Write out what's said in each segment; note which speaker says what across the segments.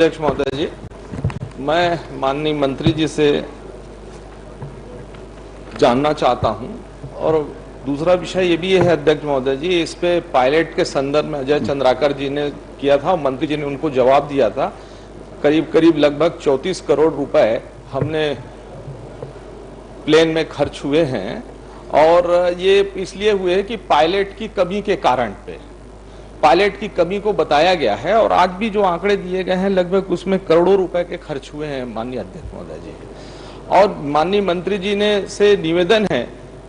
Speaker 1: अध्यक्ष महोदय जी, मैं माननीय मंत्री जी से जानना चाहता हूं और दूसरा विषय ये भी है अध्यक्ष महोदय जी, इस पे पायलट के संदर्भ में अजय चंद्राकर जी ने किया था, मंत्री जी ने उनको जवाब दिया था। करीब करीब लगभग 34 करोड़ रुपए हमने प्लेन में खर्च हुए हैं और ये इसलिए हुए हैं कि पायलट की कमी के कारण पे पायलट की कमी को बताया गया है और आज भी जो आंकड़े दिए गए हैं लगभग उसमें करोड़ों रुपए के खर्च हुए हैं माननीय अध्यक्ष महोदय जी। और माननीय मंत्री जी ने से निवेदन है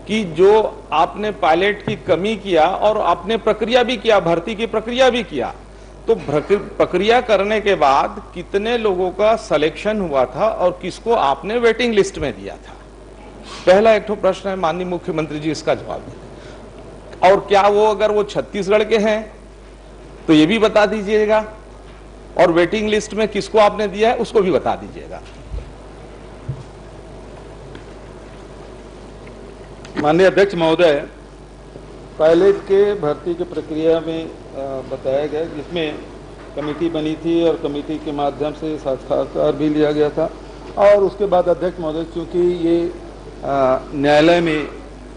Speaker 1: कि जो आपने पायलट की कमी किया और आपने प्रक्रिया भी किया, भर्ती की प्रक्रिया भी किया, तो प्रक्रिया करने के बाद कितने लोगों का सिलेक्शन हुआ था और किसको आपने वेटिंग लिस्ट में दिया था? पहला एक प्रश्न है, माननीय मुख्यमंत्री जी इसका जवाब दें। और क्या वो अगर वो छत्तीसगढ़ के हैं तो ये भी बता दीजिएगा और वेटिंग लिस्ट में किसको आपने दिया है उसको भी बता दीजिएगा।
Speaker 2: माननीय अध्यक्ष महोदय, पायलट के भर्ती की प्रक्रिया में बताया गया जिसमें कमेटी बनी थी और कमेटी के माध्यम से साक्षात्कार भी लिया गया था और उसके बाद अध्यक्ष महोदय चूंकि ये न्यायालय में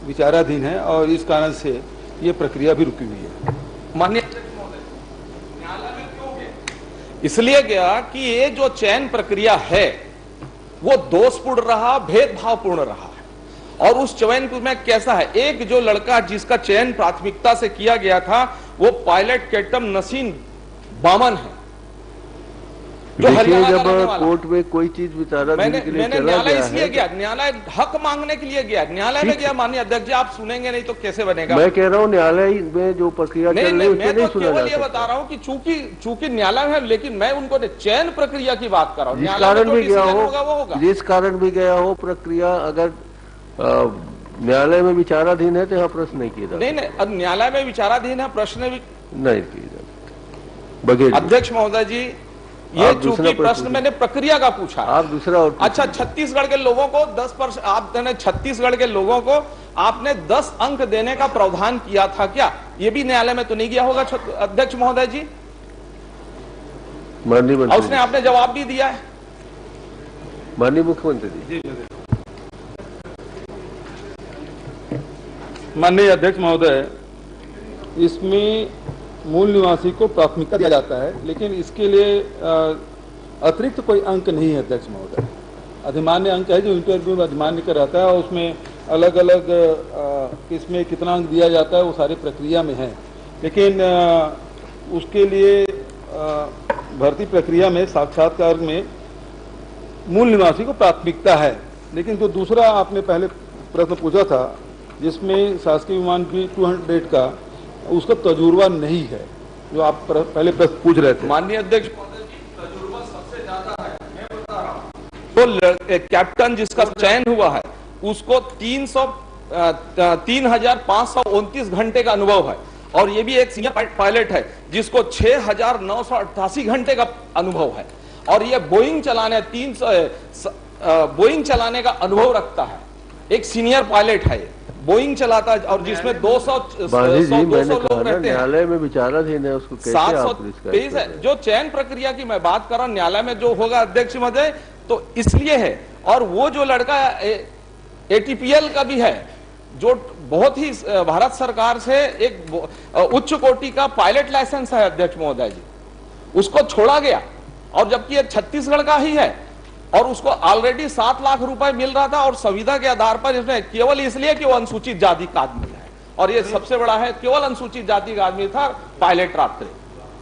Speaker 2: विचाराधीन है और इस कारण से ये प्रक्रिया भी रुकी हुई है।
Speaker 1: माननीय इसलिए गया कि ये जो चयन प्रक्रिया है वो दोषपूर्ण रहा, भेदभावपूर्ण रहा है। और उस चयन में कैसा है, एक जो लड़का जिसका चयन प्राथमिकता से किया गया था वो पायलट कैप्टन नसीन बामन है जो हरियाणा
Speaker 3: जब कोर्ट में कोई चीज विचारा
Speaker 1: मैंने न्यायालय इसलिए गया, न्यायालय हक मांगने के लिए गया, न्यायालय में गया। माननीय अध्यक्ष जी आप सुनेंगे नहीं तो कैसे बनेगा?
Speaker 3: मैं कह रहा हूँ न्यायालय में जो प्रक्रिया चल रही है
Speaker 1: मैं तो केवल ये बता रहा हूँ कि चूंकि न्यायालय है, लेकिन मैं उनको चयन प्रक्रिया की बात कर रहा हूँ।
Speaker 3: जिस कारण भी गया हो, जिस कारण भी गया हो, प्रक्रिया अगर न्यायालय में विचाराधीन है तो यहाँ प्रश्न नहीं किया जाता।
Speaker 1: नहीं, अब न्यायालय में विचाराधीन है, प्रश्न भी नहीं
Speaker 3: किया जाता। बघेल
Speaker 1: अध्यक्ष महोदय जी, ये चूंकि प्रश्न मैंने प्रक्रिया का पूछा,
Speaker 3: आप दूसरा और
Speaker 1: अच्छा, छत्तीसगढ़ के लोगों को 10% आपने छत्तीसगढ़ के लोगों को आपने 10 अंक देने का प्रावधान किया था क्या? ये भी न्यायालय में तो नहीं गया होगा अध्यक्ष महोदय जी?
Speaker 3: माननीय मंत्री,
Speaker 1: उसने आपने जवाब भी दिया है।
Speaker 3: माननीय मुख्यमंत्री जी।
Speaker 2: माननीय अध्यक्ष महोदय, इसमें मूल निवासी को प्राथमिकता दिया जाता है, लेकिन इसके लिए अतिरिक्त कोई अंक नहीं है अध्यक्ष महोदय। अधिमान्य अंक है जो इंटरव्यू में अधिमान्य का रहता है और उसमें अलग अलग किसमें कितना अंक दिया जाता है वो सारी प्रक्रिया में है। लेकिन उसके लिए भर्ती प्रक्रिया में साक्षात्कार में मूल निवासी को प्राथमिकता है। लेकिन जो दूसरा आपने पहले प्रश्न पूछा था जिसमें शासकीय विमान भी 200 का, उसका तजुर्बा नहीं है जो आप पहले प्रश्न पूछ रहे थे।
Speaker 1: माननीय अध्यक्ष महोदय जी, तजुर्बा सबसे ज्यादा है, मैं बता रहा हूं। तो कैप्टन जिसका चयन हुआ है उसको 3,529 घंटे का अनुभव है और ये भी एक सीनियर पायलट है जिसको 6,988 घंटे का अनुभव है और ये बोइंग चलाने का अनुभव रखता है। एक सीनियर पायलट है, बोइंग चलाता है और जिसमें 200 लोग रहते हैं।
Speaker 3: न्यायालय में विचाराधीन है, उसको कैसे आप
Speaker 1: 723 है। जो चयन प्रक्रिया की मैं बात कर रहा हूं न्यायालय में जो होगा अध्यक्ष महोदय, तो इसलिए है। और वो जो लड़का एटीपीएल का भी है जो बहुत ही भारत सरकार से एक उच्च कोटि का पायलट लाइसेंस है अध्यक्ष महोदय जी, उसको छोड़ा गया और जबकि ये छत्तीसगढ़ का ही है और उसको ऑलरेडी 7 लाख रुपए मिल रहा था और संविदा के आधार पर इसमें केवल इसलिए कि वो अनुसूचित जाति का आदमी है और ये सबसे बड़ा है, केवल अनुसूचित जाति का आदमी था, पायलट रात्रि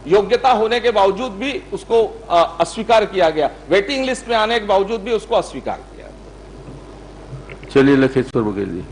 Speaker 1: योग्यता होने के बावजूद भी उसको अस्वीकार किया गया, वेटिंग लिस्ट में आने के बावजूद भी उसको अस्वीकार किया।
Speaker 3: चलिए लखेश्वर बघेल जी।